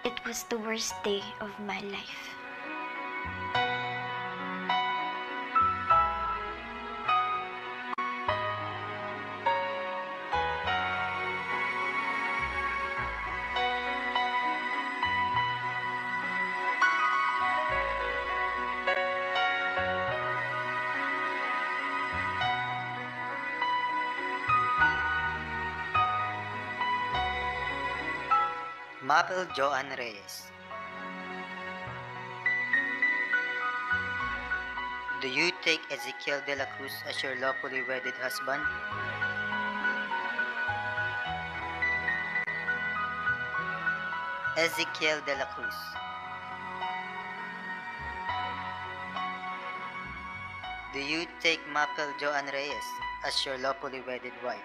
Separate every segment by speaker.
Speaker 1: It was the worst day of my life.
Speaker 2: Mapel Joan Reyes. Do you take Ezekiel de la Cruz as your lawfully wedded husband? Ezekiel de la Cruz. Do you take Mapel Joan Reyes as your lawfully wedded wife?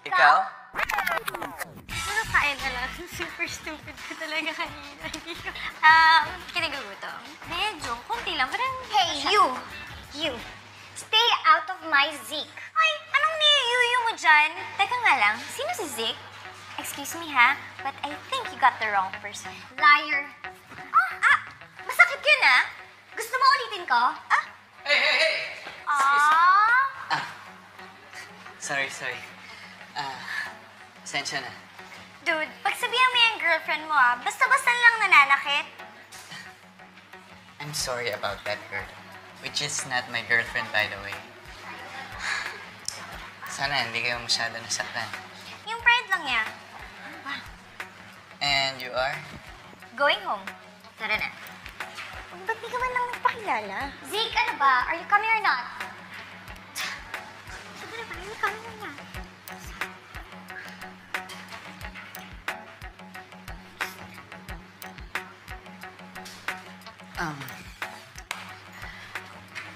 Speaker 3: Ikaw?
Speaker 1: Ano kain na lang? Super stupid ka talaga kanina. Kinagagutom. Medyo, konti lang. Parang...
Speaker 4: Hey, you! Stay out of my Zeke.
Speaker 1: Ay, anong niyuyuyo mo dyan? Teka nga lang, sino si Zeke? Excuse me ha, but I think you got the wrong person.
Speaker 4: Liar.
Speaker 1: Masakit yun ah.
Speaker 4: Gusto mo ulitin ko?
Speaker 3: Hey! Sorry. Pasensya na.
Speaker 1: Dude, pagsabihan mo yung girlfriend mo ah, basta-basta lang nananakit.
Speaker 3: I'm sorry about that girl. Which is not my girlfriend, by the way. Sana hindi kayo masyado nasaktan.
Speaker 1: Yung pride lang yan.
Speaker 3: And you are?
Speaker 1: Going home. Tara na. Ba't di ka man lang nagpakilala?
Speaker 4: Zeke, ano ba? Are you coming or not?
Speaker 1: Sige na ba? Are you coming or not?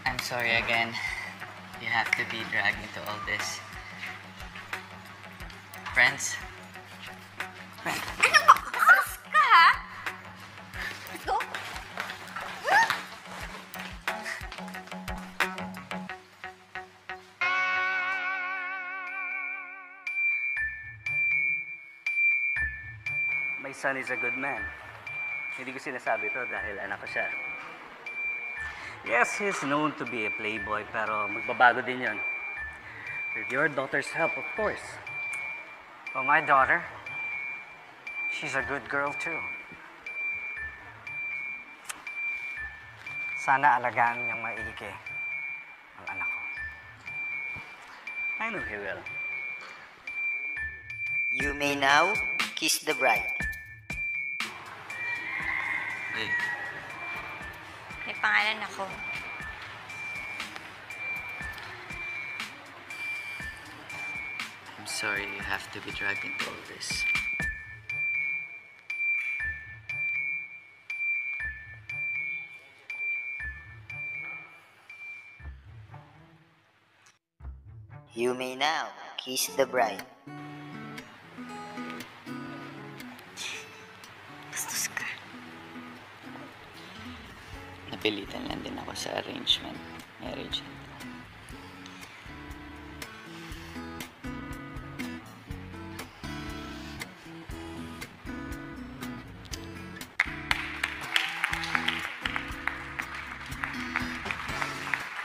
Speaker 3: I'm sorry again. You have to be dragged into all this. Friends?
Speaker 1: Ano ba? Aras ka ha?
Speaker 4: Let's go.
Speaker 5: My son is a good man. Hindi ko sinasabi to dahil anak ko siya. Yes, he's known to be a playboy, pero magbabago din yun. With your daughter's help, of course.
Speaker 6: Well, my daughter, she's a good girl too. Sana alagaan niyang maigi ang anak ko.
Speaker 5: I know he will.
Speaker 2: You may now kiss the bride.
Speaker 3: Wait.
Speaker 1: May pangalan ako.
Speaker 3: I'm sorry you have to be dragged into all this.
Speaker 2: You may now kiss the bride.
Speaker 1: Bastos ka.
Speaker 3: Napilitan lang din ako sa arrangement marriage.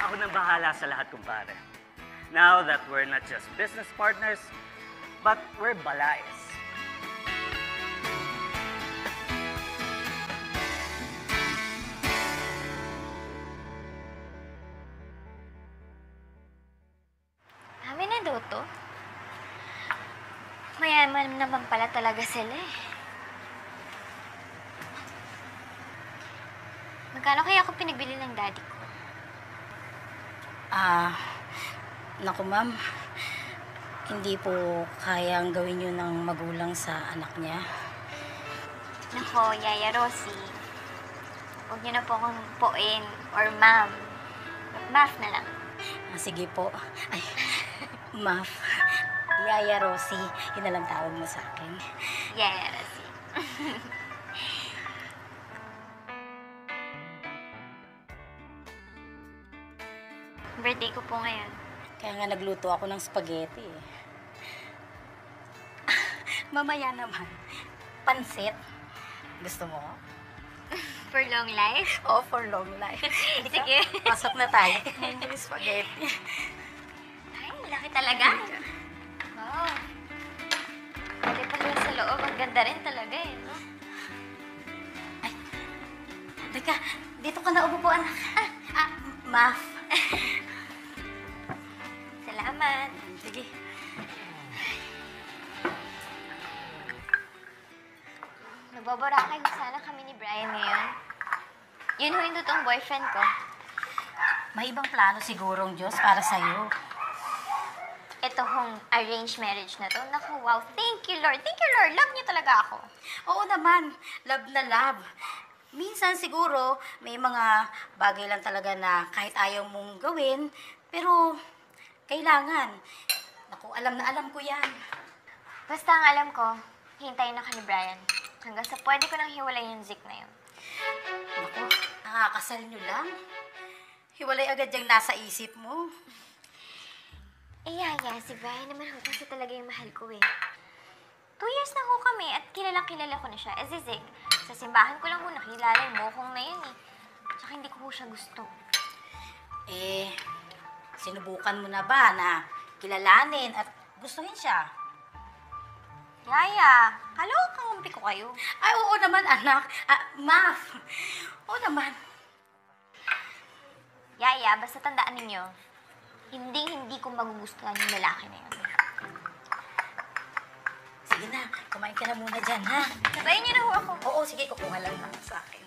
Speaker 5: Ako nang bahala sa lahat, kumpare. Now that we're not just business partners, but we're balayes.
Speaker 1: Amin na daw to. Mayaman naman pala talaga sila eh. Magkano kaya ako pinagbili ng daddy ko?
Speaker 7: Naku ma'am, hindi po kayang gawin yun ng magulang sa anak niya.
Speaker 1: Nako, Yaya Rosie. Huwag niyo na po akong poin or ma'am. Math na lang.
Speaker 7: Sige po. Ay, Maf, Yaya Rosie, yun na lang tawag mo sa akin.
Speaker 1: Yaya Rosie. Birthday ko po ngayon.
Speaker 7: Kaya nga nagluto ako ng spaghetti eh. Mamaya naman. Pansit. Gusto mo?
Speaker 1: For long life?
Speaker 7: Oh, for long life.
Speaker 1: Sige.
Speaker 7: Pasok na tayo. Yung spaghetti.
Speaker 1: Ay, laki talaga. Wow. Pwede pala yung sa loob. Ang ganda rin talaga eh, no?
Speaker 7: Teka, dito ka na umupo, anak. Maf.
Speaker 1: Salamat.
Speaker 7: Sige.
Speaker 1: Nababarakay mo sana kami ni Brian ngayon. Yun ho yung totoong boyfriend ko.
Speaker 7: May ibang plano sigurong Diyos para sa'yo.
Speaker 1: Ito hong arranged marriage na to. Naku, wow. Thank you, Lord. Thank you, Lord. Love niyo talaga ako.
Speaker 7: Oo naman, love na love. Minsan siguro may mga bagay lang talaga na kahit ayaw mong gawin, pero kailangan. Naku, alam na alam ko yan.
Speaker 1: Basta ang alam ko, hintayin ako ni Brian. Hanggang sa pwede ko nang hiwalay yung Zik na yun.
Speaker 7: Naku, nakakasal nyo lang. Hiwalay agad yung nasa isip mo.
Speaker 1: Eh, yaya, si Brian naman ho kasi talaga yung mahal ko eh. 2 years na ho kami at kilalang-kilala ko na siya. Eh, si Zik, sa simbahan ko lang ho nakilala yung mokong na yun eh. Tsaka hindi ko ho siya gusto.
Speaker 7: Eh, sinubukan mo na ba na kilalanin at gustuhin siya?
Speaker 1: Yaya, kalokang ko kayo.
Speaker 7: Ay, oo naman, anak. Maf. Oo naman.
Speaker 1: Yaya, basta tandaan ninyo, hindi ko magugustuhan yung lalaki na yun.
Speaker 7: Sige na, kumain ka na muna dyan, ha?
Speaker 1: Sabayin niyo na ho ako.
Speaker 7: Oo, sige, kukuha lang na sa akin.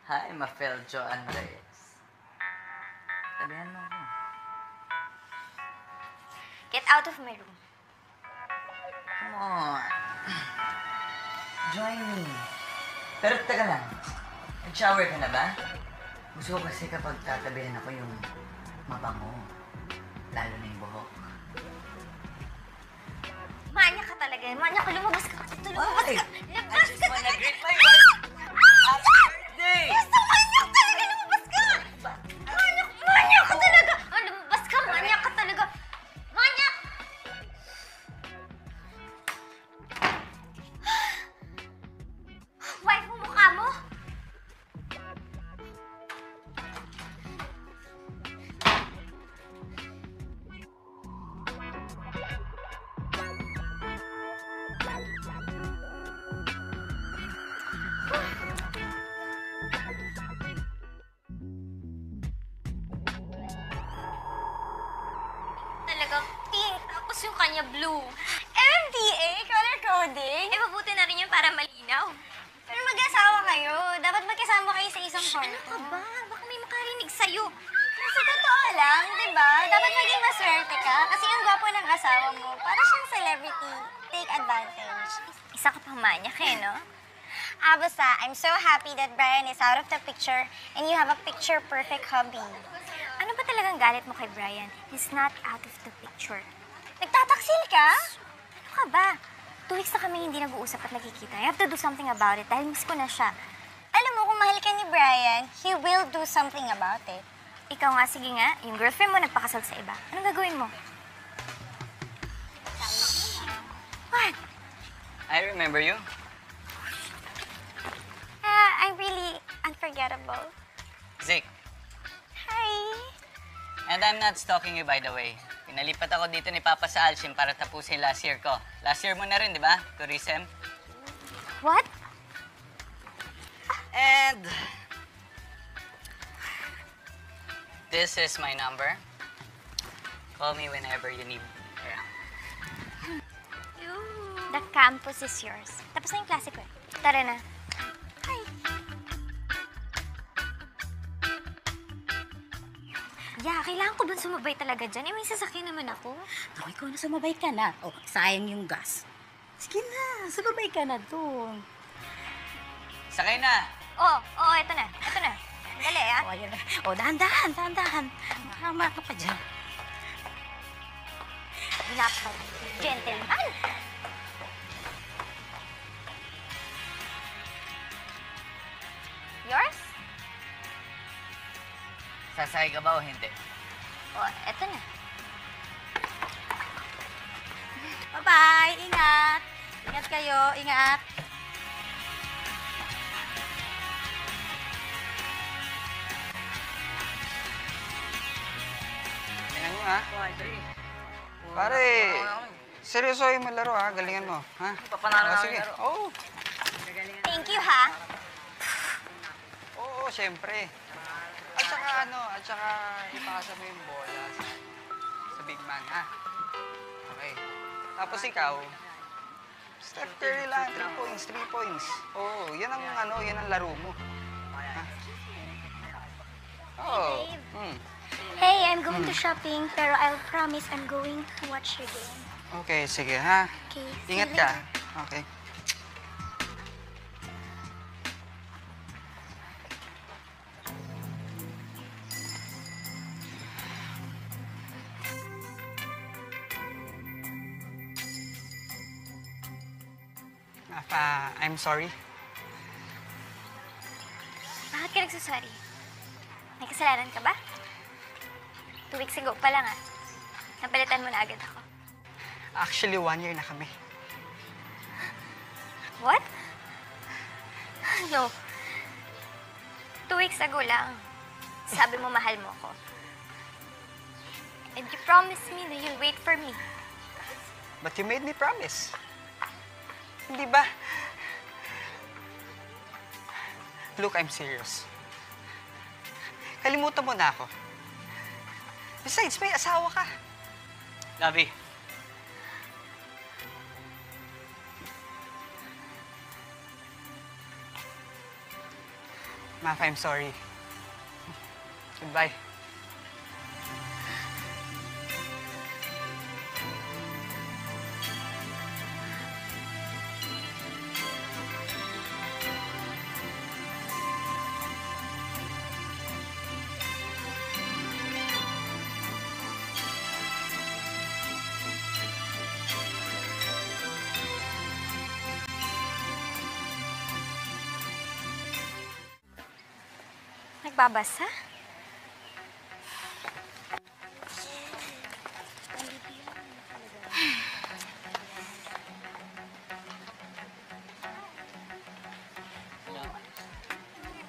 Speaker 3: Hi, Mapel Joan Reyes. Sabihan mo ako.
Speaker 1: Get out of my room.
Speaker 3: Come on. Join me. Pero teka lang. Nag-shower ka na ba? Gusto ko kasi kapag tatabihan ako yung mabango. Lalo na yung buhok.
Speaker 1: Manya ka talaga. Manya ka. Lumabas ka. Lumabas ka. Lumabas ka talaga.
Speaker 3: greet my wife. Happy birthday!
Speaker 1: Basta manyak talaga. Lumabas ka. Manyak ka talaga. Lumabas ka. Manyak ka talaga. Manyak! Wife mo mukha mo? Talaga pink, tapos yung kanya blue. MMDA, color coding. Eh, mabuti na rin yun para malinaw. Pero mag-asawa kayo. Dapat magkasama kayo sa isang kwarto. Ano ka ba? Baka may makarinig sa'yo. Sa totoo lang, di ba? Dapat maging maswerte ka kasi ang gwapo ng asawa mo. Para siyang celebrity. Take advantage. Isa ka pang manyak eh, no?
Speaker 4: Basta, I'm so happy that Brian is out of the picture and you have a picture-perfect hubby.
Speaker 1: Ano ba talagang galit mo kay Brian? He's not out of the picture.
Speaker 4: Nagtataksil ka?
Speaker 1: Ano ka ba? 2 weeks na kami hindi nag-uusap at nagkikita. I have to do something about it dahil miss ko na siya.
Speaker 4: Alam mo, kung mahal ka ni Brian, he will do something about it.
Speaker 1: Ikaw nga, sige nga. Yung girlfriend mo nagpakasal sa iba. Anong gagawin mo? What?
Speaker 3: I remember you.
Speaker 4: I'm really unforgettable.
Speaker 3: Zik.
Speaker 4: Hi!
Speaker 3: And I'm not stalking you, by the way. Pinalipat ako dito ni Papa sa Alshin para tapusin last year ko. Last year mo na rin, di ba? Tourism.
Speaker 1: What?
Speaker 3: And this is my number. Call me whenever you need me around.
Speaker 1: The campus is yours. Tapos na yung klase ko eh. Tara na. Hi. Yeah, kailangan ko ba sumabay talaga dyan? Eh, may sasakyan naman ako.
Speaker 7: Naku, ikaw na sumabay ka na. Oh, sayang yung gas. Sige na, sumabay ka na doon.
Speaker 3: Sakay na!
Speaker 1: Oh, eto na. Eto na. Dali, ah.
Speaker 7: Oh, ayan na. Oh, dahan-dahan, dahan-dahan. Tama ka pa dyan.
Speaker 1: Napa, gentleman.
Speaker 3: Sasakay ka ba o hindi?
Speaker 1: O, eto na.
Speaker 7: Bye-bye! Ingat! Ingat kayo, ingat!
Speaker 6: Tingnan nyo, ha? Pare, seryosohin mo laro, ha? Galingan mo, ha?
Speaker 3: Papanalo na
Speaker 6: Sige.
Speaker 3: laro.
Speaker 6: Oo.
Speaker 1: Thank you, ha?
Speaker 6: Oo, syempre. At saka ipasa mo yung bola sa big man, ha? Okay. Tapos ikaw, Steph Curry lang, 3 points, 3 points. Oo, yan ang laro mo. Ha? Oo.
Speaker 4: Hey, I'm going to shopping, pero I'll promise I'm going to watch your game.
Speaker 6: Okay, sige, ha?
Speaker 4: Okay, see
Speaker 6: Ingat
Speaker 4: you
Speaker 6: ka.
Speaker 4: later.
Speaker 6: Okay. I'm sorry.
Speaker 1: Bakit ka nagsasorry? May kasalanan ka ba? 2 weeks ago pa lang, ah. Napalitan mo na agad ako.
Speaker 6: Actually, 1 year na kami.
Speaker 1: What? No. 2 weeks ago lang. Sabi mo mahal mo ako. And you promised me that you'll wait for me.
Speaker 6: But you made me promise. Hindi ba? Look, I'm serious. Kalimutan mo na ako. Besides, may asawa ka.
Speaker 5: Labi,
Speaker 6: Maf, I'm sorry. Goodbye.
Speaker 1: Nagbabasa?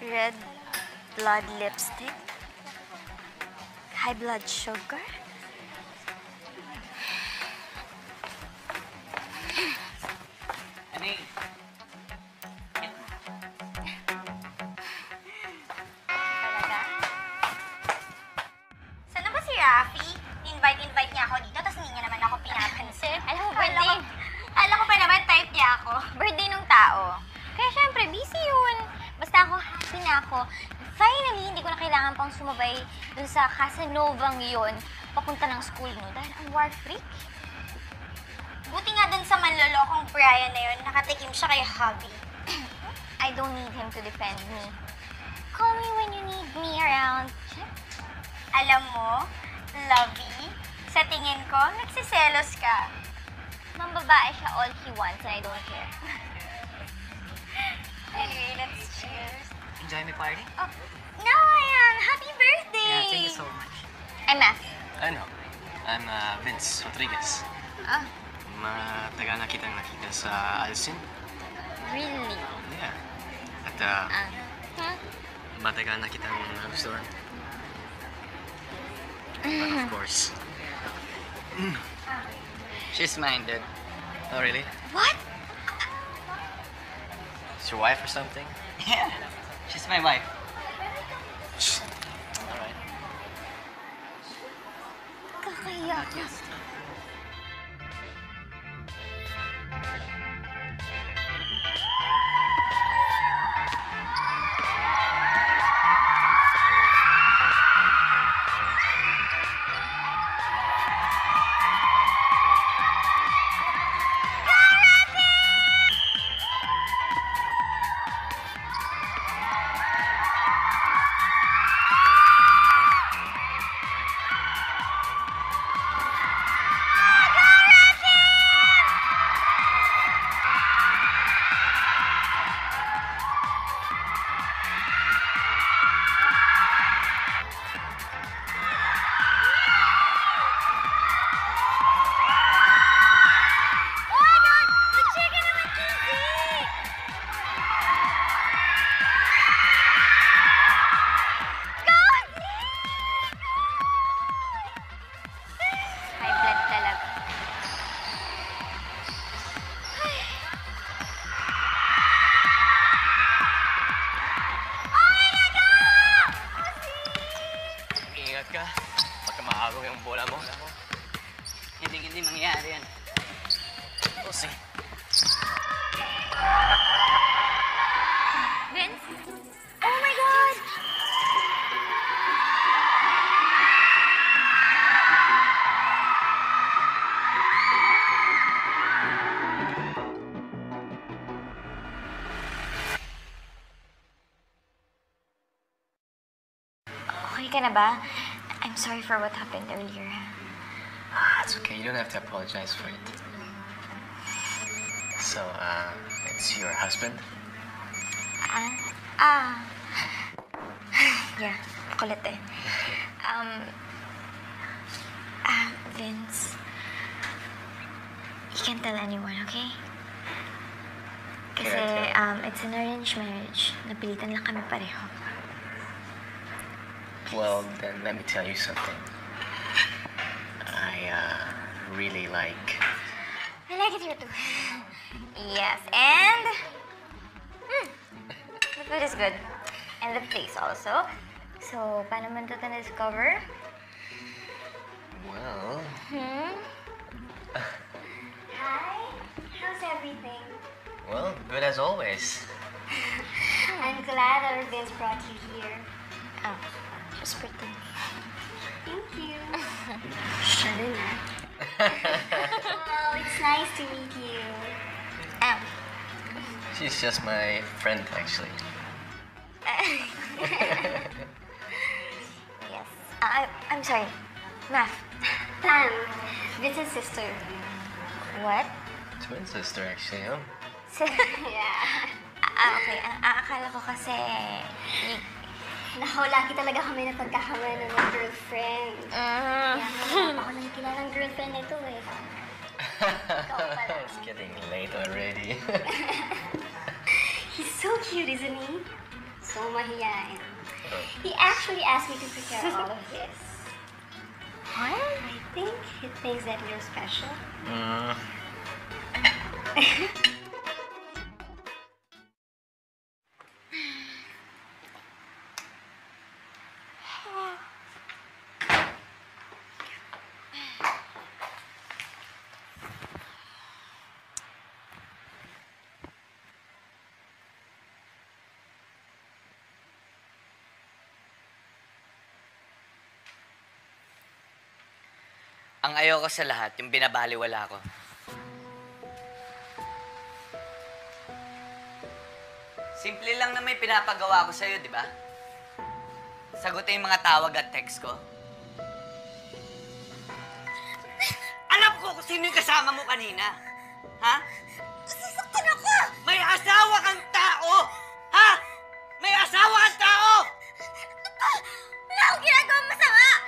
Speaker 1: Red blood lipstick? High blood sugar?
Speaker 5: Ani,
Speaker 4: Talaga? Sana ba si Rafi? Invite niya ako dito, tapos hindi niya naman ako pinapansin.
Speaker 1: Alam mo, birthday.
Speaker 4: Alam ko pa naman, type niya ako.
Speaker 1: Birthday nung tao. Kaya syempre, busy yun. Basta ako, happy na ako. Finally, hindi ko na kailangan pang sumabay dun sa Casanovang yun papunta ng school no dahil ang war freak.
Speaker 4: Buti nga dun sa manlolokong Brian na yun, nakatikim siya kay Hubby.
Speaker 1: I don't need him to defend me. Call me when you need me around.
Speaker 4: Alam mo, Lovey, sa tingin ko, nagsiselos ka.
Speaker 1: Mambabae siya all he wants and I don't care.
Speaker 4: Anyway, let's cheers.
Speaker 3: Enjoy my party?
Speaker 1: Oh, no, I am. Happy birthday!
Speaker 3: Yeah, thank you so much.
Speaker 1: I'm Math.
Speaker 8: Ano? I'm Vince Rodriguez.
Speaker 1: Ah,
Speaker 8: Matagal na kitang nakita sa Alcin.
Speaker 1: really?
Speaker 8: Yeah. At
Speaker 1: Huh?
Speaker 8: matagal na kitang nagustuhan. But of course,
Speaker 3: She's mine, dude.
Speaker 8: oh really?
Speaker 1: What?
Speaker 8: Is your wife or something?
Speaker 3: Yeah, she's my wife.
Speaker 8: Alright.
Speaker 1: Kakaya. Okay ka na ba? I'm sorry for what happened earlier.
Speaker 8: It's okay. You don't have to apologize for it. So, it's your husband?
Speaker 1: Yeah, kulit eh. Vince, you can't tell anyone, okay? Kasi, it's an arranged marriage. Napilitan lang kami pareho.
Speaker 8: Well, then let me tell you something. I really like...
Speaker 1: I like it here too. Yes, and... the food is good. And the place also. So, paano mo ito na-discover?
Speaker 8: Well...
Speaker 1: Hi, how's everything?
Speaker 8: Well, good as always.
Speaker 1: I'm glad our Vince brought you here. Oh, just pretend. Thank you. Siya rin Well, it's nice to meet you.
Speaker 8: She's just my friend, actually.
Speaker 1: Yes. I'm sorry. Math. Pam, Vince's sister. What?
Speaker 8: Twin sister, actually, huh?
Speaker 1: Yeah. Okay. Akala ko kasi...
Speaker 9: Naku, lagi talaga kami na pagkakamala ng girlfriend. Kaya wala pa ako nang kilalang girlfriend nito eh.
Speaker 8: It's getting late already.
Speaker 9: He's so cute, isn't he? So mahiyain. He actually asked me to prepare all of this.
Speaker 1: What?
Speaker 9: I think he thinks that you're special.
Speaker 3: Ang ayoko sa lahat, yung binabaliwala ko. Simple lang na may pinapagawa ko sa'yo, di ba? Sagutin yung mga tawag at text ko. Alam ko kung sino yung kasama mo kanina. Ha?
Speaker 1: Sasaktan ako!
Speaker 3: May asawa kang tao! Ha? May asawa kang tao!
Speaker 1: Wala akong ginagawang masama!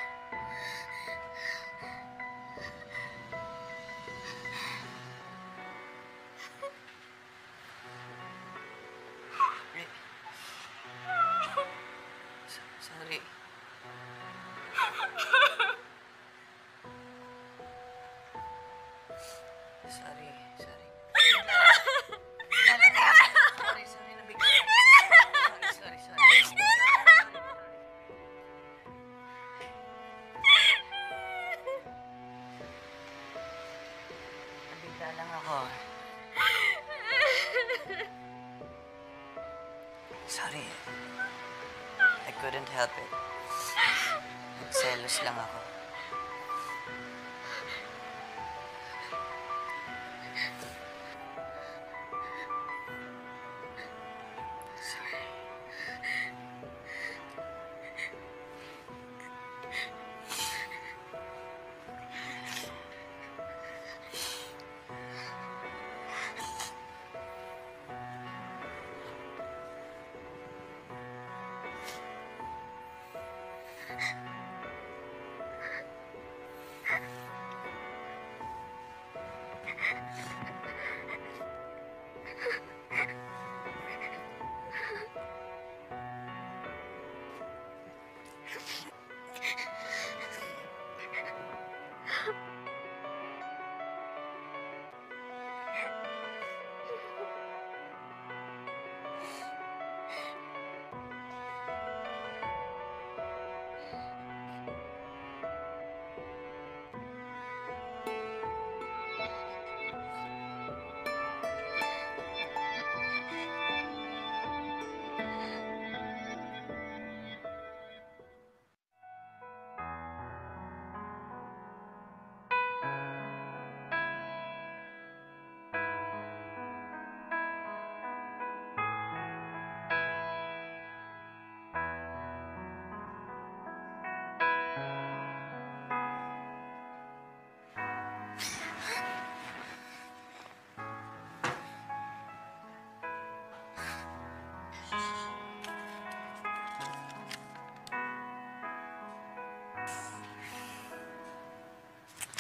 Speaker 3: Sorry. Sorry. Sorry, nabigla. Sorry. Nabigla lang ako. Sorry. I couldn't help it. Selos lang ako.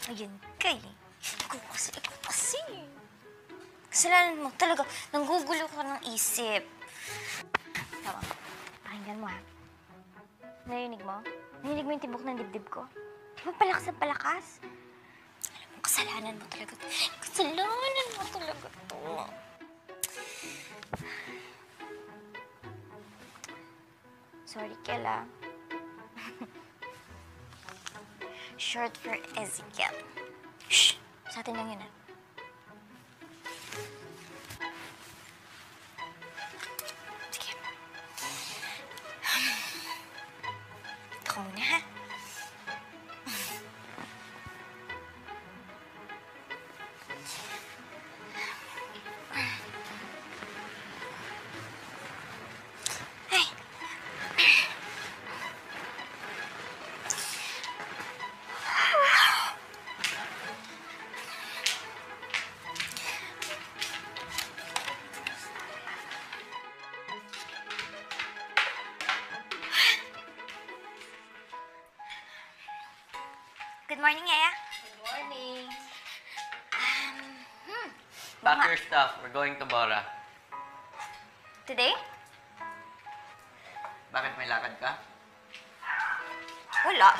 Speaker 1: Ayan ka eh. Ikaw kasi. Kasalanan mo, talaga, nanggugulo ka ng isip. Tama, pakinggan mo ha. Narinig mo? Narinig mo yung tibok ng dibdib ko? Di ba palakas ang palakas? Alam mo, kasalanan mo talaga to. Kasalanan mo talaga to. Sorry, Kela. Short for Ezekiel. Shh! Sa atin lang yun, ah. Sige. Ito ka muna, ha? Ay. Good morning, Aya.
Speaker 7: Good morning.
Speaker 3: Pack your stuff. We're going to Bora.
Speaker 1: Today?
Speaker 3: Bakit may lakad ka?
Speaker 1: Wala.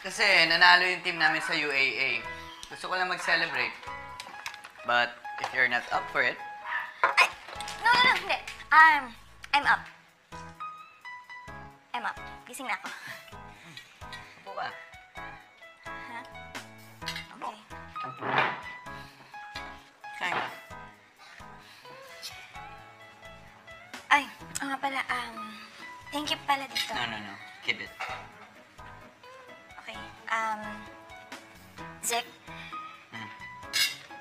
Speaker 3: Kasi nanalo yung team namin sa UAA. Gusto ko lang mag-celebrate. But if you're not up for it,
Speaker 1: Ay! No, hindi. I'm up. I'm up. Gising na ako.
Speaker 3: upo ka.
Speaker 1: Ha? Okay.
Speaker 3: Kain ka.
Speaker 1: Ay, oo nga pala, thank you pala dito.
Speaker 3: No. Keep it.
Speaker 1: Okay, Zek,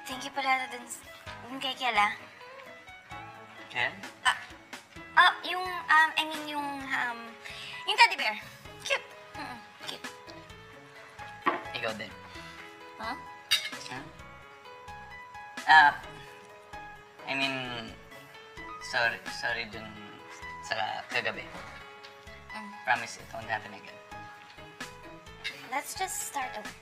Speaker 1: thank you pala dun kay Kiela.
Speaker 3: Ken?
Speaker 1: Yung teddy bear. Cute. Cute.
Speaker 3: Ikaw din.
Speaker 1: Huh?
Speaker 3: I mean, sorry dun sa kagabi. Promise it won't happen again.
Speaker 1: Let's just start over.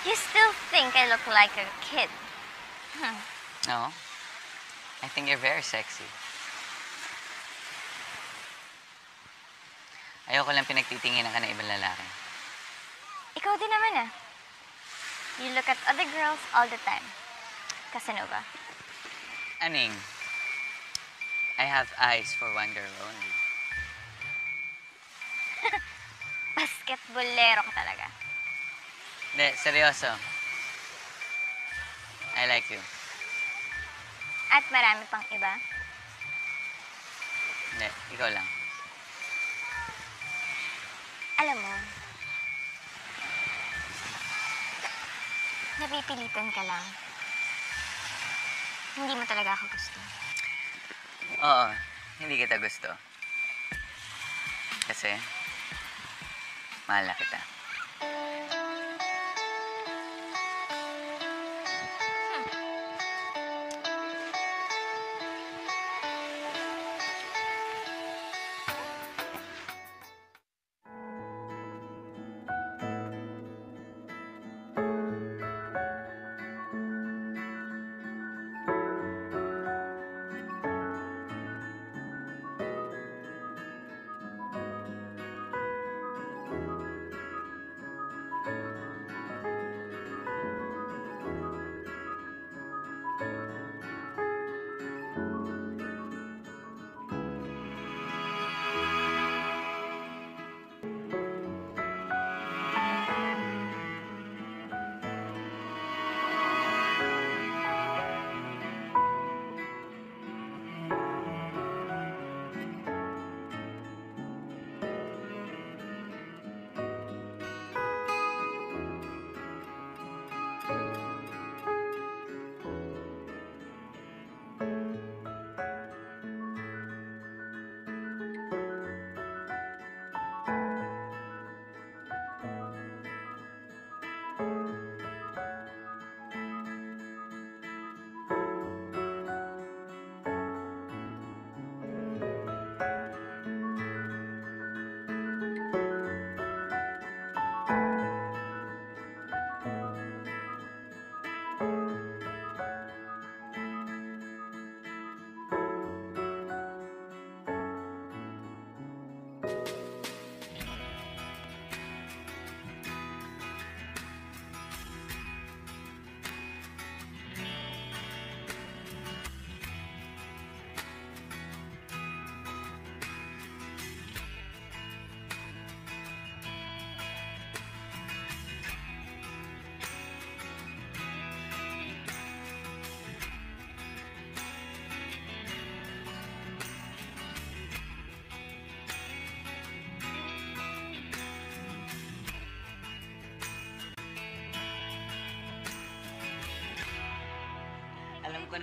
Speaker 1: You still think I look like a kid?
Speaker 3: No. I think you're very sexy. Ayoko lang pinagtitinginan ka ng ibang lalaki.
Speaker 1: Ikaw din naman ah. You look at other girls all the time. Casanova.
Speaker 3: Aning, I have eyes for one girl only.
Speaker 1: Basketballero ka talaga.
Speaker 3: Hindi, seryoso. I like you.
Speaker 1: At marami pang iba.
Speaker 3: Hindi, ikaw lang.
Speaker 1: Alam mo, napipilitan ka lang. Hindi mo talaga ako gusto.
Speaker 3: Oo, hindi kita gusto. Kasi, mahal na kita.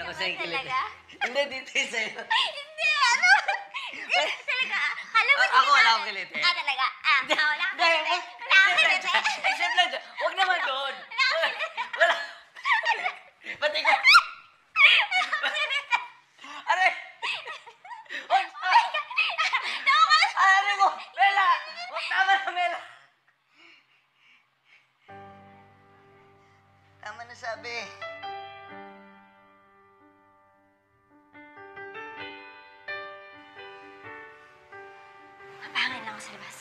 Speaker 3: ako sa'yo kilit.
Speaker 1: Talaga?
Speaker 3: Hindi, dito yung sa'yo.
Speaker 1: Hindi, ano? Talaga, kala mo
Speaker 3: Ako wala akong kilit eh.
Speaker 1: Talaga? Wala akong
Speaker 3: Hindi,
Speaker 1: kilit. Wala akong kilit.
Speaker 3: except lang dyan. Huwag naman doon. Wala. Pati ko. Aray! Huwag! Aray mo! Mela! Huwag tama na, Mela! Tama na sabi.
Speaker 1: Mapahangin lang ako sa labas.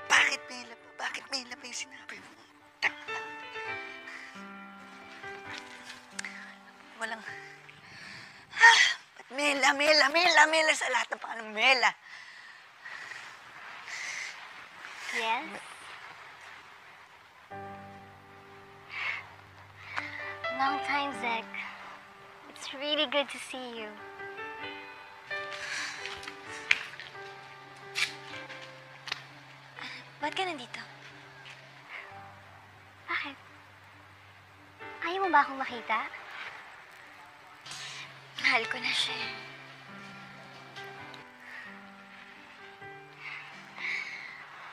Speaker 3: Bakit Mela pa? Bakit Mela pa yung sinabi mo? Walang... Ba't Mela sa lahat ng pangalan, Mela.
Speaker 9: Yes? Long time, Zach. It's really good to see you.
Speaker 1: Ba't ka nandito?
Speaker 9: Bakit? Ayaw mo ba akong makita?
Speaker 1: Mahal ko na siya.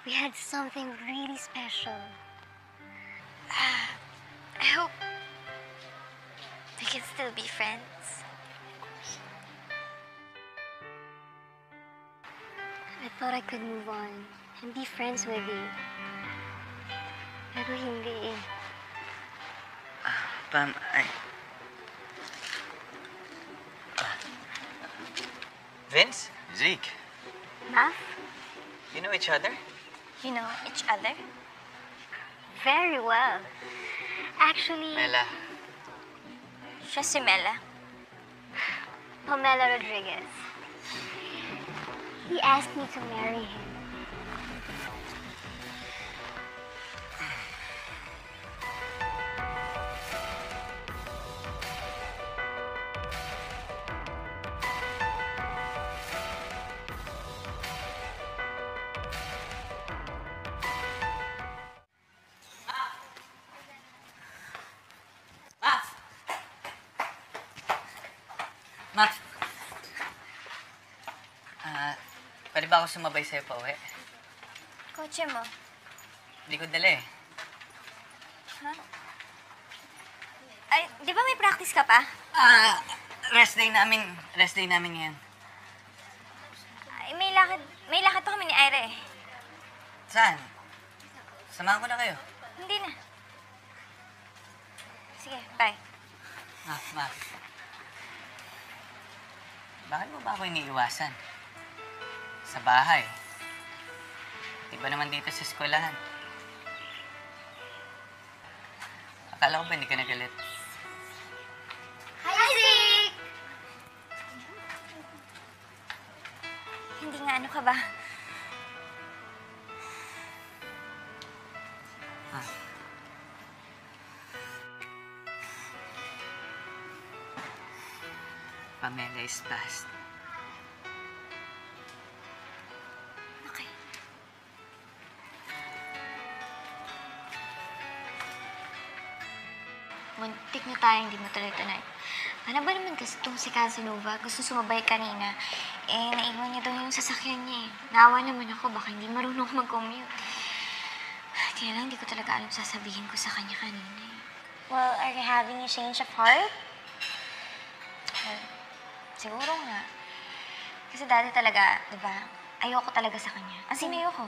Speaker 9: We had something really special.
Speaker 1: I hope we can still be friends.
Speaker 9: I thought I could move on and be friends with you. Pero hindi eh.
Speaker 3: Pam, ay... Vince?
Speaker 8: Zeke,
Speaker 9: Math?
Speaker 3: You know each other?
Speaker 1: You know each other?
Speaker 9: Very well. Actually,
Speaker 3: Mela.
Speaker 1: Siya si Mela.
Speaker 9: Pamela Rodriguez. He asked me to marry him.
Speaker 3: Ma! Pwede ba ako sumabay sa'yo pa uwi?
Speaker 1: Kotse mo.
Speaker 3: Hindi ko dala eh.
Speaker 1: Ay, di ba may practice ka pa?
Speaker 3: Rest day namin ngayon.
Speaker 1: Ay, may lakad pa kami ni Ira eh.
Speaker 3: Saan? Samahan ko na kayo.
Speaker 1: Hindi na. Sige, bye.
Speaker 3: Ma. Bakit mo ba ako iniiwasan? Sa bahay. Di ba naman dito sa eskwelahan? Akala ko ba hindi ka nagalit?
Speaker 1: Hi, Zeke! Hindi nga, ano ka ba?
Speaker 3: Pamela is past.
Speaker 1: Okay. Muntik na tayong hindi matuloy tonight. Ano ba naman kasi itong si Casanova? Gusto sumabay kanina. Eh, naiwan niya daw yung sasakyan niya eh. Naawa naman ako, baka hindi marunong mag-commute. Kaya lang, hindi ko talaga alam sasabihin ko sa kanya kanina eh.
Speaker 4: Well, are you having a change of heart?
Speaker 1: Well, siguro nga. Kasi dati talaga, di ba, ayoko talaga sa kanya. As in, ayoko.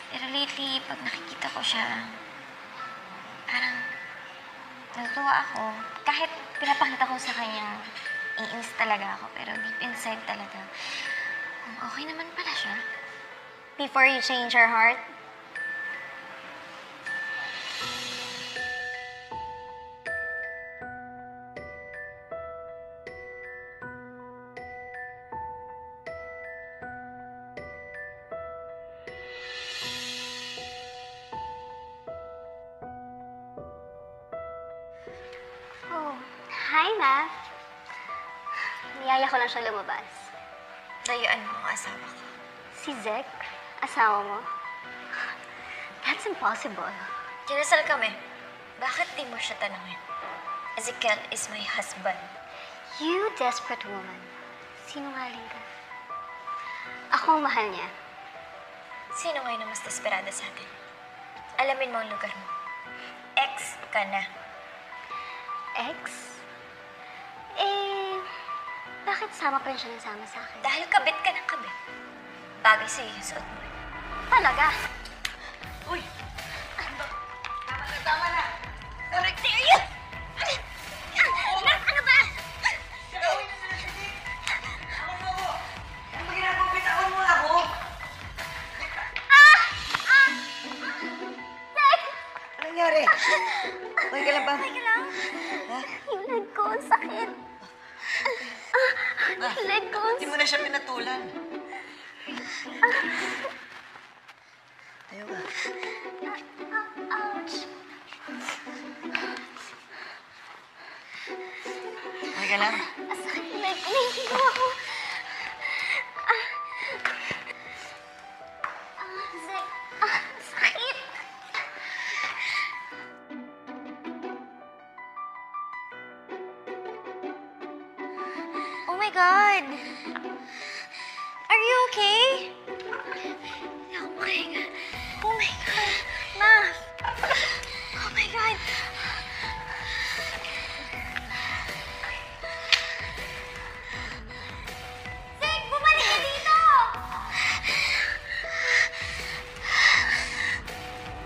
Speaker 1: Pero lately, pag nakikita ko siya, parang natutuwa ako. Kahit pinapakita ko sa kanya, iinis talaga ako. Pero deep inside talaga, okay naman pala siya.
Speaker 4: Before you change your heart?
Speaker 9: Oh, hi, Math. Niyaya ko lang siya lumabas.
Speaker 1: Dayuan mo ang asawa ko.
Speaker 9: Si Zek, asawa mo. That's That's impossible.
Speaker 1: Kinasal kami. Bakit di mo siya tanungin? Ezekiel is my husband.
Speaker 9: You desperate woman. Sinungaling ka. Ako ang mahal niya.
Speaker 1: Sino ngayon ang mas desperada sa atin? Alamin mo ang lugar mo. Ex ka na.
Speaker 9: Ex? Bakit sama pa rin siya ng sama sa akin?
Speaker 1: Dahil kabit ka ng kabit. Bagay sa'yo yung suot mo.
Speaker 9: Talaga?
Speaker 3: Uy!
Speaker 1: Tama na! Correct there you! Ano ba?
Speaker 3: Gawin na sila siya, Dick! Ako mo ako! Ano ba ginagawa? Bitawan mo ako! Ano nangyari? Okay ka lang ba?
Speaker 1: Okay ka lang?
Speaker 9: Yung leg ko, ang sakit. Yung leg ko,
Speaker 3: Hindi mo na siya pinatulan. Ayaw ka.
Speaker 9: ouch.
Speaker 3: Okay ka lang?
Speaker 9: Ang sakit yung leg ko. Nahihilo ako. Zek, ang sakit.
Speaker 1: Oh my God! Are you okay? Hindi ako makahinga. Oh my God! Ma! Oh my God! Zek, bumalik ka dito!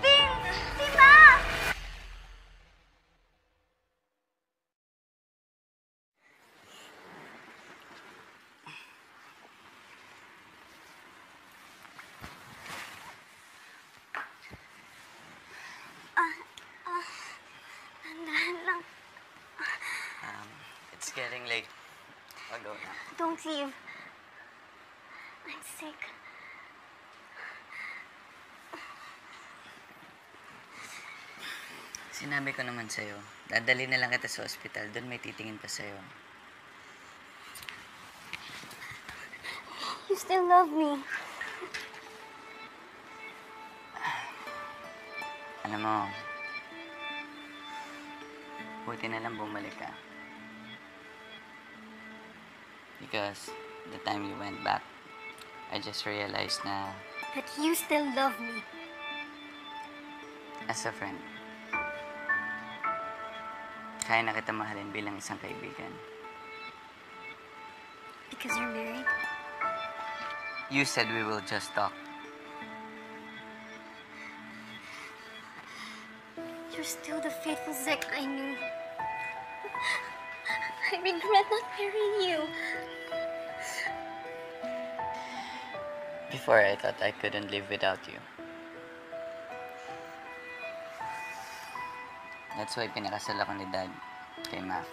Speaker 1: Bing! Si Ma! Dahan lang.
Speaker 3: It's getting late. I'll go na.
Speaker 9: Don't leave. I'm sick.
Speaker 3: Sinabi ko naman sa'yo, dadali na lang kita sa ospital, doon may titingin pa sa'yo.
Speaker 9: You still love me.
Speaker 3: Alam mo, buti na lang bumalik ka. Because the time you went back, I just realized na
Speaker 9: That you still love me.
Speaker 3: as a friend, kaya na kita mahalin bilang isang kaibigan.
Speaker 9: Because you're married?
Speaker 3: You said we will just talk.
Speaker 9: You're still the faithful Zek I knew. I regret not marrying you.
Speaker 3: Before, I thought I couldn't live without you. That's why pinakasal ako ni Dad kay Math.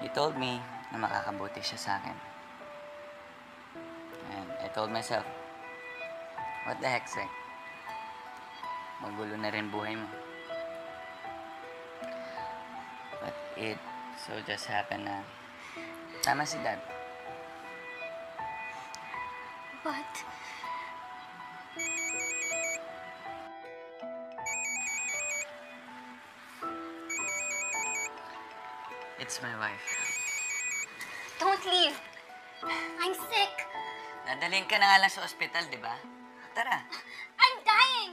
Speaker 3: He told me na makakabuti siya sa akin. And I told myself, what the heck, Zek? Magulo na rin buhay mo. But it so just happened na tama si Dad.
Speaker 9: But
Speaker 3: It's my wife.
Speaker 9: don't leave. I'm sick.
Speaker 3: Dadalhin ka na nga lang sa ospital, di ba? Tara.
Speaker 9: I'm dying.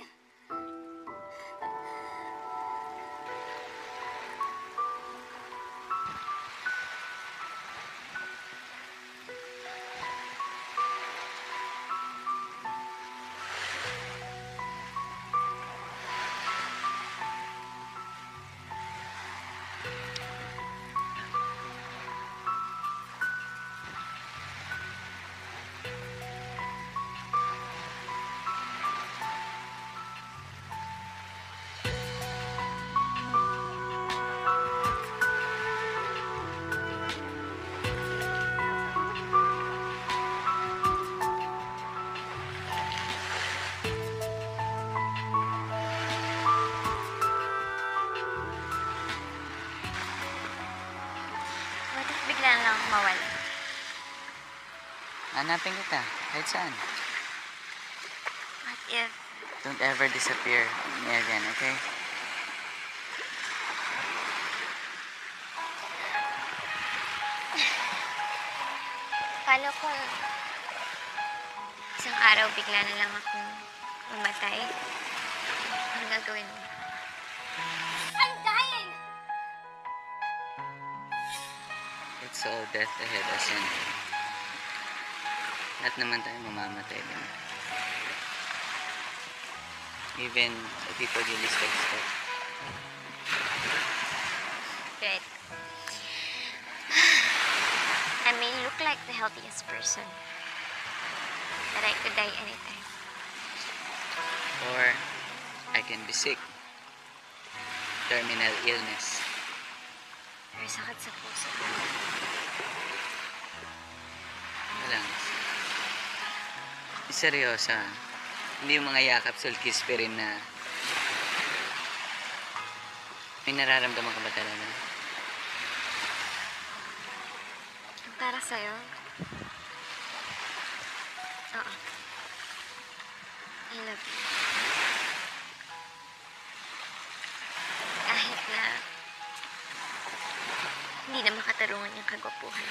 Speaker 1: What if bigla lang mawala?
Speaker 3: Hanapin kita. Kahit saan.
Speaker 1: What if
Speaker 3: Don't ever disappear from me again, okay?
Speaker 1: Paano kung isang araw bigla na lang akong mamatay? Ano gagawin mo? I'm dying!
Speaker 3: It's all death ahead, Asin. Lahat naman tayo mamamatay din. Even the people you least expect.
Speaker 1: Good. I may look like the healthiest person, but I could die anytime.
Speaker 3: Or I can be sick. Terminal illness.
Speaker 1: Pero sakit sa puso.
Speaker 3: Walang. Seryosa. Hindi yung mga yakap, sulkis, rin na may nararamdaman ka ba talaga?
Speaker 1: Para sa'yo? Oo. I love you. Kahit na hindi na makatarungan yung kagwapuhan.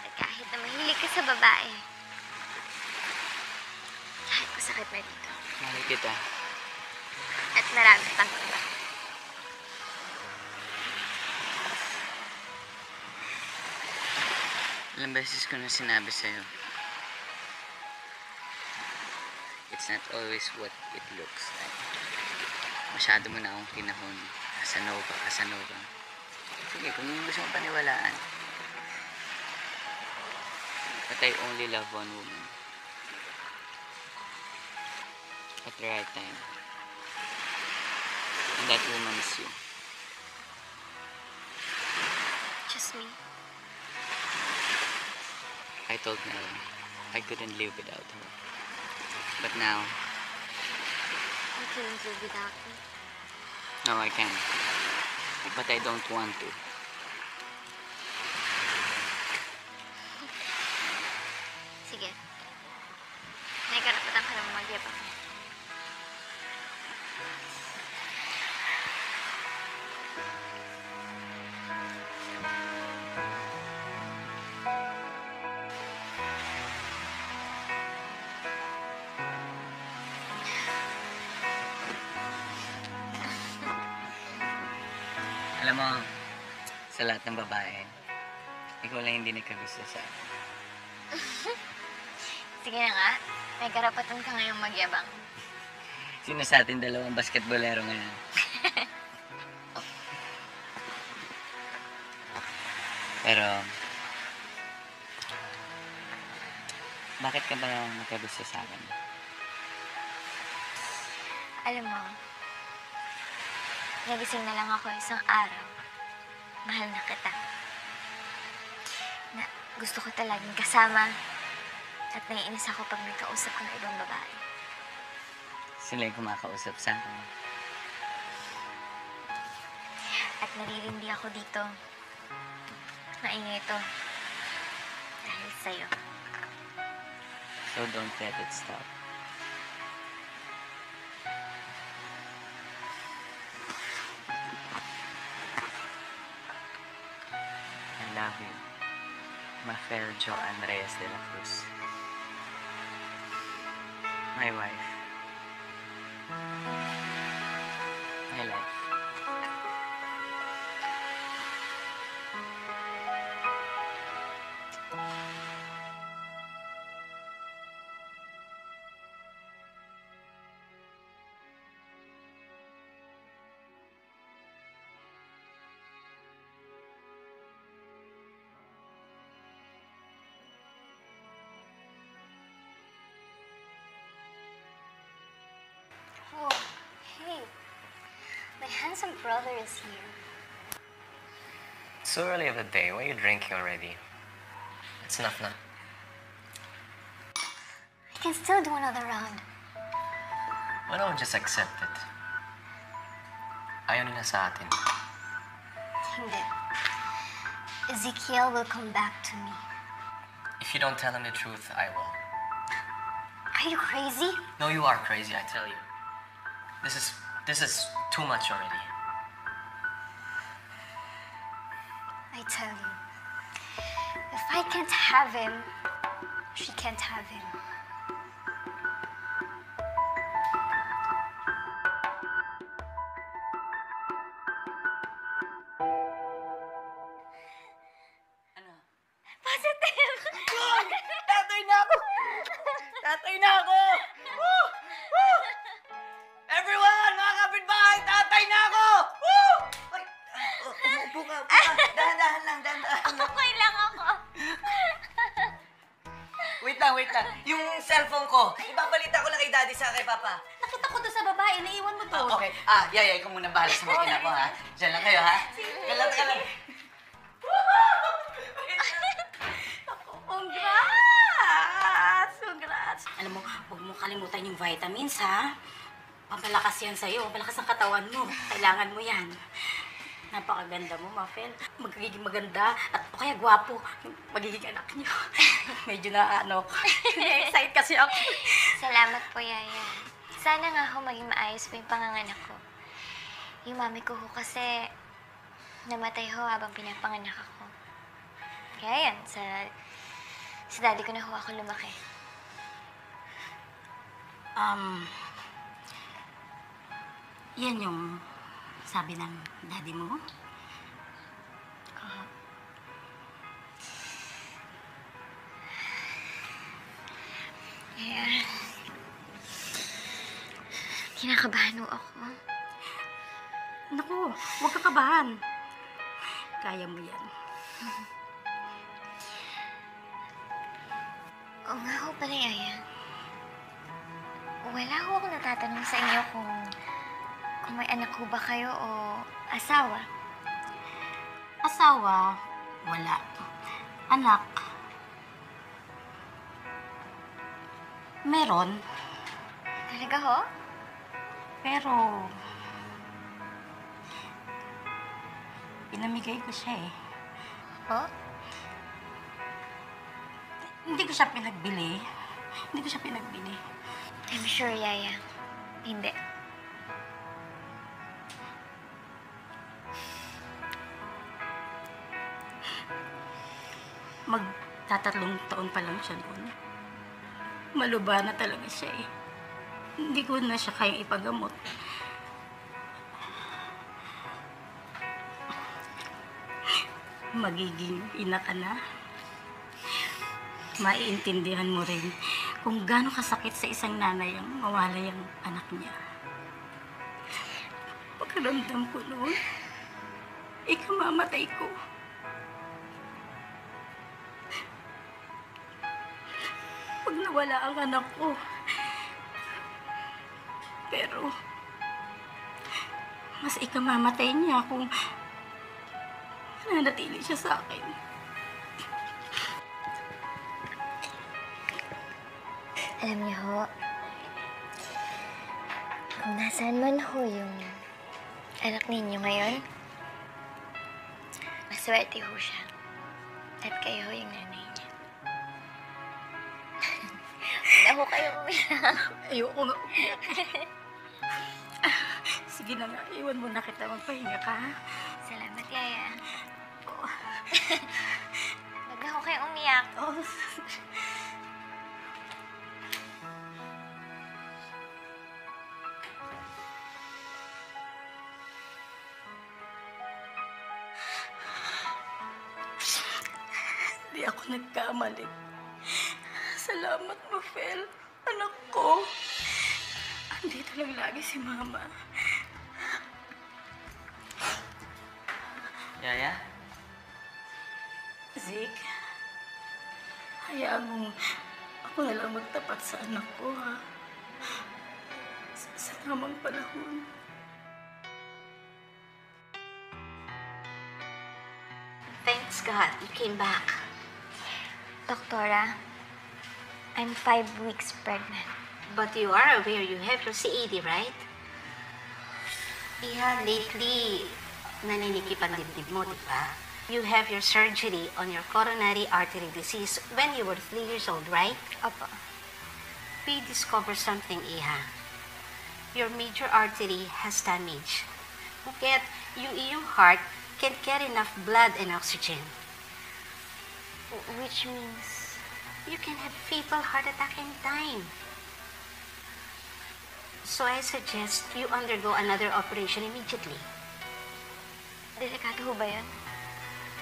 Speaker 1: At kahit na mahilig ka sa babae, kahit masakit na dito.
Speaker 3: Mahal kita.
Speaker 1: At marami pang iba.
Speaker 3: Ilang beses ko na sinabi sa'yo. It's not always what it looks like. Masyado mo na akong pinahon. Casanova, Casanova. Sige, kung gusto mong paniwalaan. But I only love one woman. At the right time. And that woman is you.
Speaker 1: Just me.
Speaker 3: I told Nella I couldn't live without her. But now,
Speaker 1: You couldn't live without me.
Speaker 3: no, I can. But I don't want to.
Speaker 1: Sige. May karapatan ka naman magyabang.
Speaker 3: Alam mo, sa lahat ng babae, ikaw lang hindi nagkagusto sa akin.
Speaker 1: Sige na nga. May karapatan ka ngayong magyabang.
Speaker 3: Sino sa atin dalawang basketbolero ngayon? Pero, bakit ka ba nagkagusto sa akin?
Speaker 1: Alam mo, nagising na lang ako isang araw. Mahal na kita. Na gusto ko talagang kasama. At naiinis ako pag may kausap ko ng ibang babae.
Speaker 3: Sila yung kumakausap sa akin.
Speaker 1: At naririndi ako dito. Maingay ito. Dahil sa'yo.
Speaker 3: So don't let it stop. I love you. Mafel Joan Reyes de la Cruz. My wife. My life.
Speaker 9: Oh, hey. My handsome brother is here.
Speaker 8: So early of the day, why are you drinking already? It's enough na.
Speaker 9: I can still do another round.
Speaker 8: Why don't we just accept it? Ayaw nila sa atin.
Speaker 9: Hindi. Ezekiel will come back to me.
Speaker 8: If you don't tell him the truth, I will.
Speaker 9: I
Speaker 1: Are you crazy?
Speaker 8: No, you are crazy, I tell you. This is too much already.
Speaker 1: I tell you, if I can't have him, she can't have him. Positive!
Speaker 3: Tatay na ako! Tatay na ako! Woo! Woo! Everyone! Mga kapitbahay! Tatay na ako! Woo! Ay, umupo ka, upo ka. Dahan-dahan lang, dahan-dahan lang.
Speaker 1: Okay lang ako.
Speaker 3: Wait lang. Yung cellphone ko, ibabalita ko lang kay Daddy sa kay Papa.
Speaker 7: Nakita ko doon sa babae, naiwan mo to.
Speaker 3: Okay. Yaya, ikaw muna bahala sa mga ko, ha? Diyan lang kayo, ha? Teka lang.
Speaker 7: Congrats! Alam mo, huwag mo kalimutan yung vitamins, ha? Pampalakas yan sa'yo. Pampalakas ang katawan mo. Kailangan mo yan. Napakaganda mo, Mafel. Magiging maganda at o kaya gwapo. Magiging anak niyo. Medyo na-excite kasi ako.
Speaker 1: Salamat po, Yaya. Sana nga ho maging maayos po yung panganganak ko. Yung mami ko ho kasi namatay ho habang pinapanganak ako. Kaya yan, sa daddy ko na ho ako lumaki.
Speaker 7: Yan yung sabi ng daddy mo?
Speaker 1: Kaya, kinakabahan ho ako.
Speaker 7: Naku, huwag ka kabahan. Kaya mo yan.
Speaker 1: Oo nga ho pala, Yaya. Wala ho ako natatanong sa inyo kung may anak ho ba kayo o asawa.
Speaker 7: Asawa? Wala. Anak? Meron.
Speaker 1: Talaga ho?
Speaker 7: Pero, pinamigay ko siya eh.
Speaker 1: Ho?
Speaker 7: Hindi ko siya pinagbili.
Speaker 1: I'm sure, Yaya. Hindi.
Speaker 7: Magtatatlong taon pa lang siya noon. Maluba na talaga siya eh. Hindi ko na siya kayang ipagamot. Magiging ina ka na. Maiintindihan mo rin kung gaano kasakit sa isang nanay ang mawalay ang anak niya. Pagkaramdam ko noon, ikamamatay ko. Pag nawala ang anak ko. Pero, mas ikamamatay niya kung nanatili siya sa akin.
Speaker 1: Alam niyo ho, kung nasaan man ho yung anak ninyo ngayon, maswerte ho siya. At kayo ho yung nanay niya. Huwag na ho kayo umiyak.
Speaker 7: Ayoko nga umiyak. Sige na nga, iwan mo na kita, magpahinga ka, ha?
Speaker 1: Salamat, Yaya. Huwag na ho kayo umiyak.
Speaker 7: Oh. Hindi ako nagkamali. Salamat mo, Fel. Anak ko. Andito lang lagi si Mama.
Speaker 3: Yaya?
Speaker 7: Zeke, hayaan mo ako na lang magtapat sa anak ko, ha? Sa tamang panahon. Thanks God, you came back.
Speaker 1: Doktora, I'm 5 weeks pregnant.
Speaker 7: But you are aware you have your CAD, right? Iha, lately, naninikip ang dibdib mo, di ba? You have your surgery on your coronary artery disease when you were 3 years old, right?
Speaker 1: Opo.
Speaker 7: we discovered something, Iha. Your major artery has damage. Kaya't yung iyong heart can't carry enough blood and oxygen.
Speaker 9: Which means...
Speaker 7: You can have fatal heart attack anytime. So I suggest you undergo another operation immediately.
Speaker 9: Delikado ho ba yan?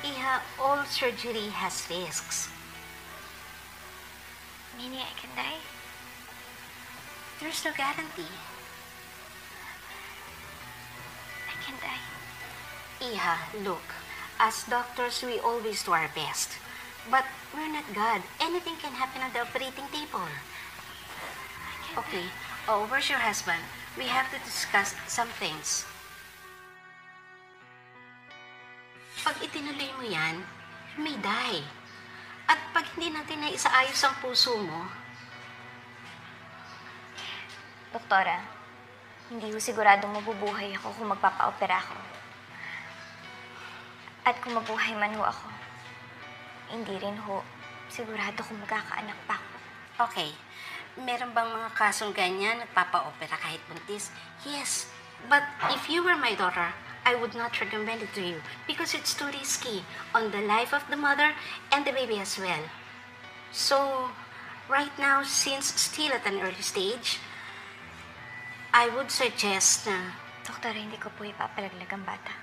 Speaker 7: Iha, all surgery has risks.
Speaker 9: Meaning I can die?
Speaker 7: There's no guarantee.
Speaker 9: I can die.
Speaker 7: Iha, look, as doctors, we always do our best. But we're not God. Anything can happen on the operating table. Okay, where's your husband? We have to discuss some things. Pag itinuloy mo yan, you may die. At pag hindi natin naisaayos ang puso mo,
Speaker 9: Doktora, hindi ho siguradong mabubuhay ako kung magpapa-opera ako. At kung mabuhay man ho ako, hindi rin ho sigurado kung magkakaanak pa ako.
Speaker 7: okay, meron bang mga kasong ganyan nagpapa-opera kahit buntis? Yes, but if you were my daughter, I would not recommend it to you because it's too risky on the life of the mother and the baby as well. So, right now, since still at an early stage, I would suggest na
Speaker 9: Doktora, hindi ko po ipapalaglag ang bata.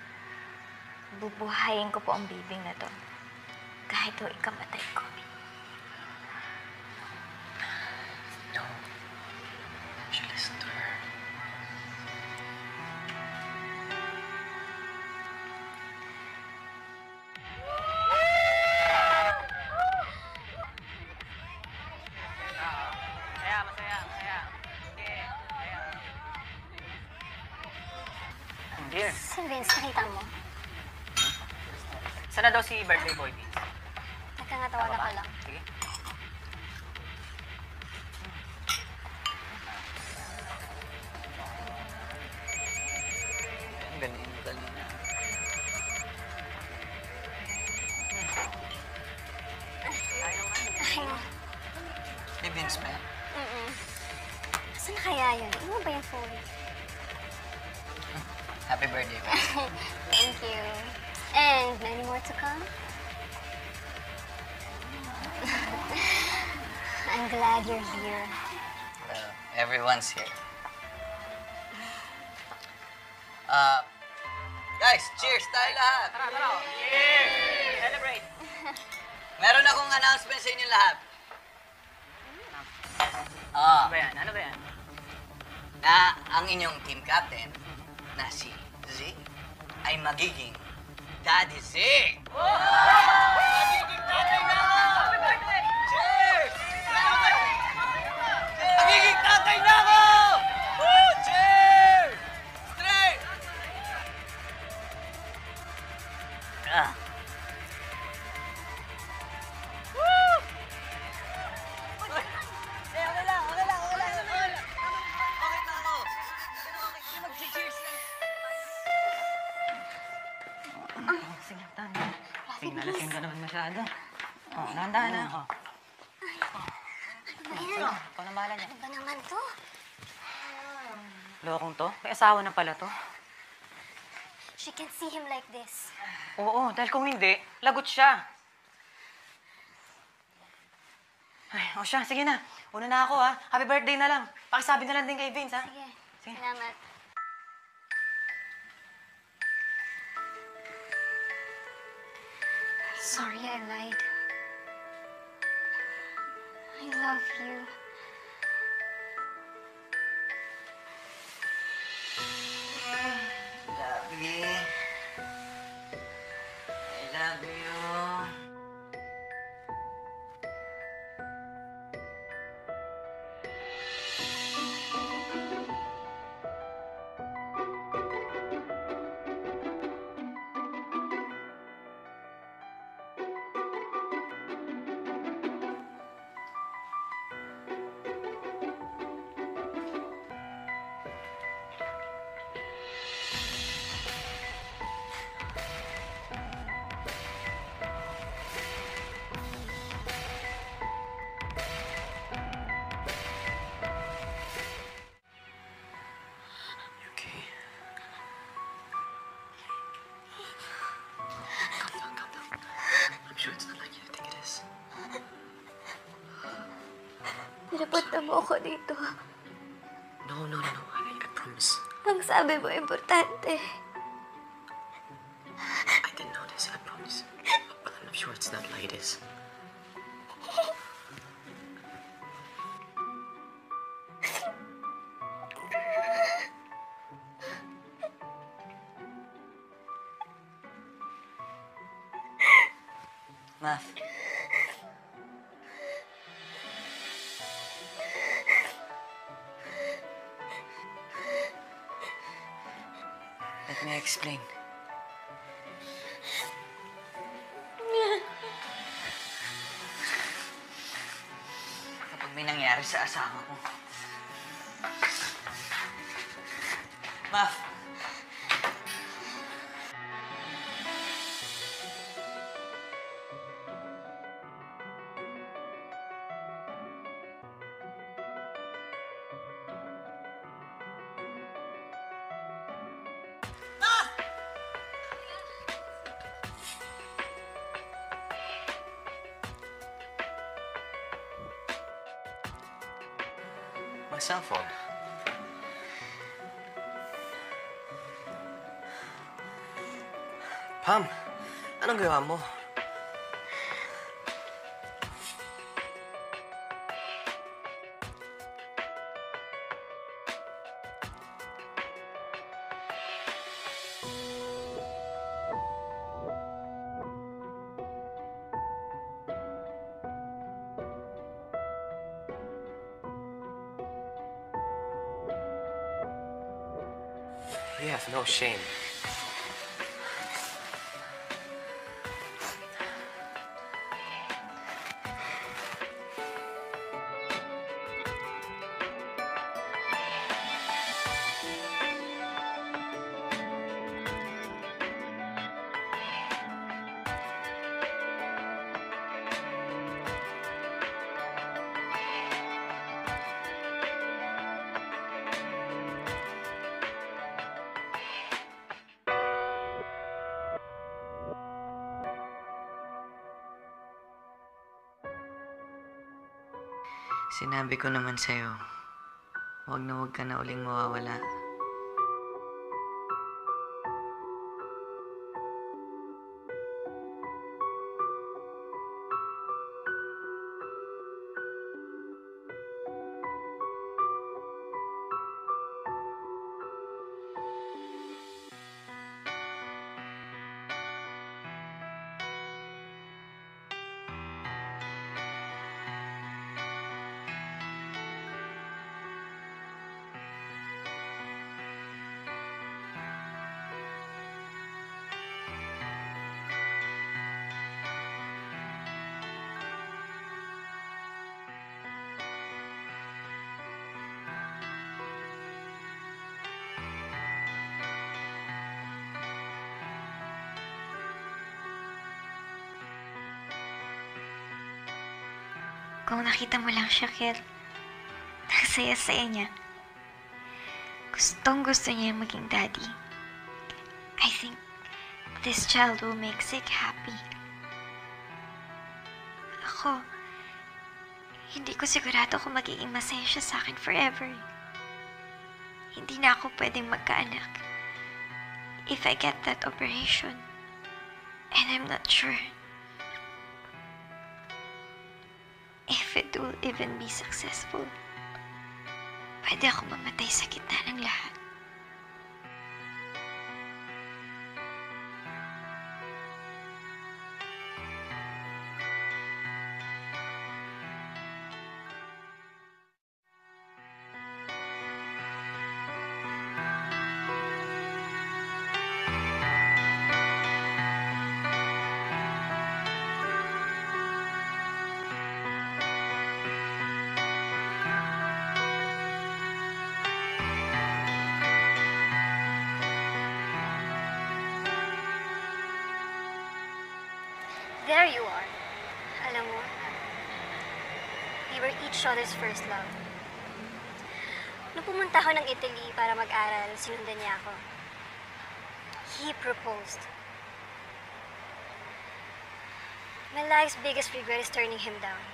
Speaker 9: Bubuhayin ko po ang bibing na to. Kahit ho ikamatay ko.
Speaker 8: No. You should listen to her.
Speaker 5: Dear,
Speaker 9: Si Vince, nakita mo?
Speaker 5: sana daw si birthday boy, Vince?
Speaker 9: Teka nga, tawagan ko lang.
Speaker 5: Sige.
Speaker 6: Ang galing, galing. Hey, Vince, man.
Speaker 9: Saan na kaya yun? Ano ba yung phone?
Speaker 6: Happy birthday, man.
Speaker 9: Thank you. And many more to come? I'm glad you're here.
Speaker 6: Well, everyone's here. Guys, cheers tayo lahat.
Speaker 5: Cheers! Celebrate!
Speaker 6: Meron akong announcement sa inyo lahat.
Speaker 5: Ano ba yan? Ano ba yan?
Speaker 6: Na ang inyong team captain na si Z ay magiging Daddy Z. Magiging tatay na ako! Cheers! Magiging tatay na ako! Woo! Cheers! Straight!
Speaker 5: Ah.
Speaker 6: Sige, tanda. Sige, nalasing ka naman masyado. Dahan-dahan na. Ikaw na bahala niya.
Speaker 9: Ano ba naman to?
Speaker 6: Lokong to? May asawa na pala to.
Speaker 9: She can see him like this.
Speaker 6: Oo, dahil kung hindi, lagot siya. Ay, siya, sige na. Una na ako, ha. Happy birthday na lang. Pakisabi na lang din kay Vince, ha.
Speaker 9: Sige.
Speaker 6: Sige.
Speaker 9: Salamat. Sorry I lied. I love you.
Speaker 6: Love you. I love you.
Speaker 9: Pinapunta mo ako dito.
Speaker 8: No. I promise.
Speaker 9: Ang sabi mo, importante.
Speaker 8: I didn't notice, I promise. But I'm sure it's not like it is.
Speaker 3: Math. Let me explain. Kapag may nangyari sa asawa ko. Math.
Speaker 8: My cell phone. Pam, anong gawa mo? You have no shame.
Speaker 3: Sinabi ko naman sa'yo, huwag ka na uling mawawala.
Speaker 9: Kung nakita mo lang siya, Kel, nagsaya-saya niya. Gusto niya maging daddy. I think this child will make Zig happy. Ako, hindi ko sigurado kung magiging masaya siya sa akin forever. Hindi na ako pwedeng magkaanak if I get that operation. And I'm not sure if it will even be successful. Pwede ako mamatay sa gitna ng lahat.
Speaker 1: There you are. Alam mo, we were each other's first love. Nung pumunta ako ng Italy para mag-aral, sinundan niya ako. He proposed. My life's biggest regret is turning him down.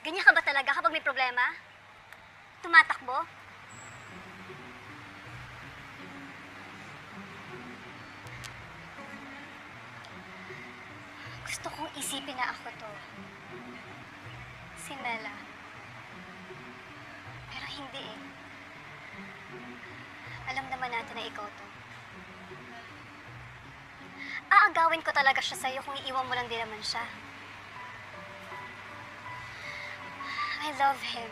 Speaker 1: Ganyan ka ba talaga kapag may problema? Tumatakbo? Gusto kong isipin na ako to. Si Mela. Pero hindi eh. Alam naman natin na ikaw to. Aagawin ko talaga siya sa'yo kung iiwan mo lang din naman siya. I love him.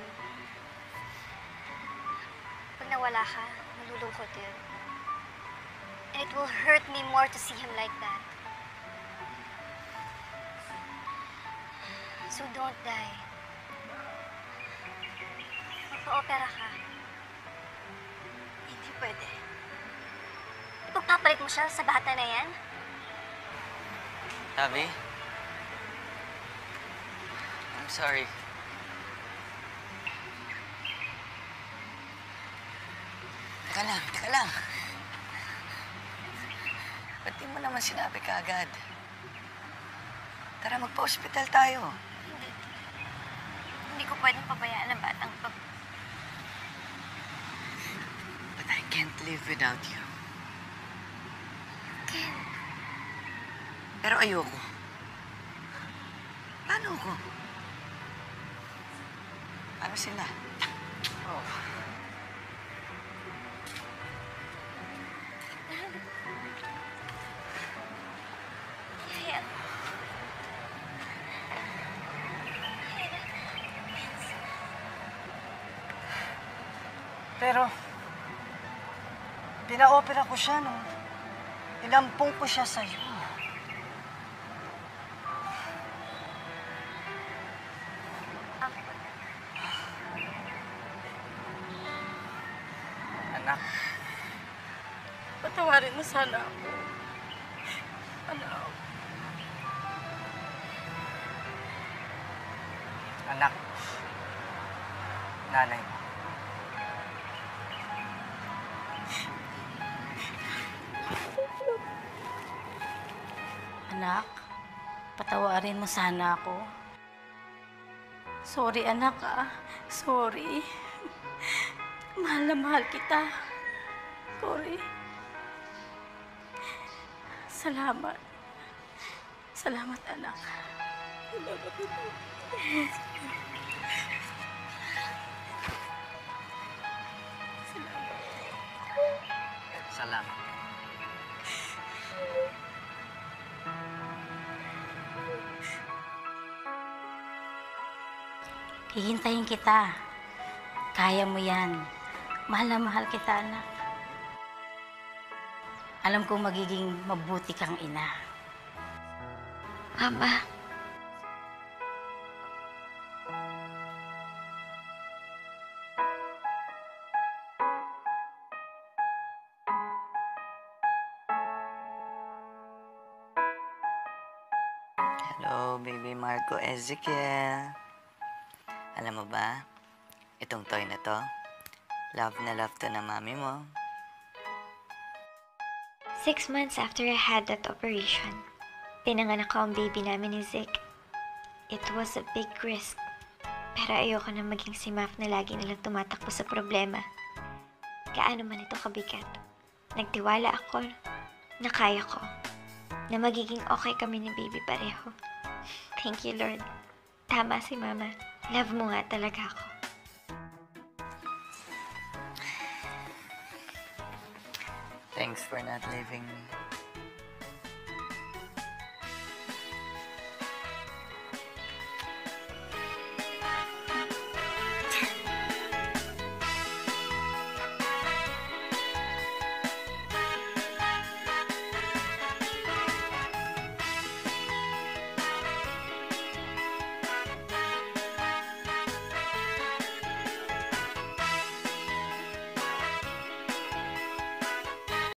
Speaker 1: Pag nawala ka, malulungkot yun. And it will hurt me more to see him like that. So don't die. Magpa-opera ka. Hindi pwede. Ipagpapalit mo siya sa bata na yan?
Speaker 6: Tabi? I'm sorry. Teka lang. Ba't di mo naman sinabi kaagad? Tara, magpa-hospital tayo.
Speaker 1: Hindi ko pwedeng pabayaan ang batang to.
Speaker 6: But I can't live without you. Pero ayoko. Paano ko? Paano sila? Oh.
Speaker 1: Yeah.
Speaker 3: Pero, pina-opera ko siya nung ilampong ko siya sa'yo.
Speaker 6: Anak,
Speaker 7: Patawarin mo sana ako.
Speaker 3: Anak, nanay mo.
Speaker 7: Anak, patawarin mo sana ako. Sorry, anak, Sorry. Mahal na mahal kita. Sorry. Salamat. Salamat, anak.
Speaker 6: salamat.
Speaker 7: Hihintayin kita. Kaya mo yan. Mahal na mahal kita, anak. Alam kong magiging mabuti kang ina.
Speaker 9: Mama,
Speaker 6: Hello, baby Marco Ezekiel. Alam mo ba, itong toy na to, love na love to na mami mo.
Speaker 9: 6 months after I had that operation, pinanganak ko ang baby namin ni Zik. It was a big risk, pero ayoko na maging si Maf na lagi nilang tumatakbo sa problema. Gaano man ito kabigat, nagtiwala ako na kaya ko, na magiging okay kami ni baby pareho. Thank you, Lord. Tama si Mama. Love mo nga talaga ako.
Speaker 6: Thanks for not leaving me.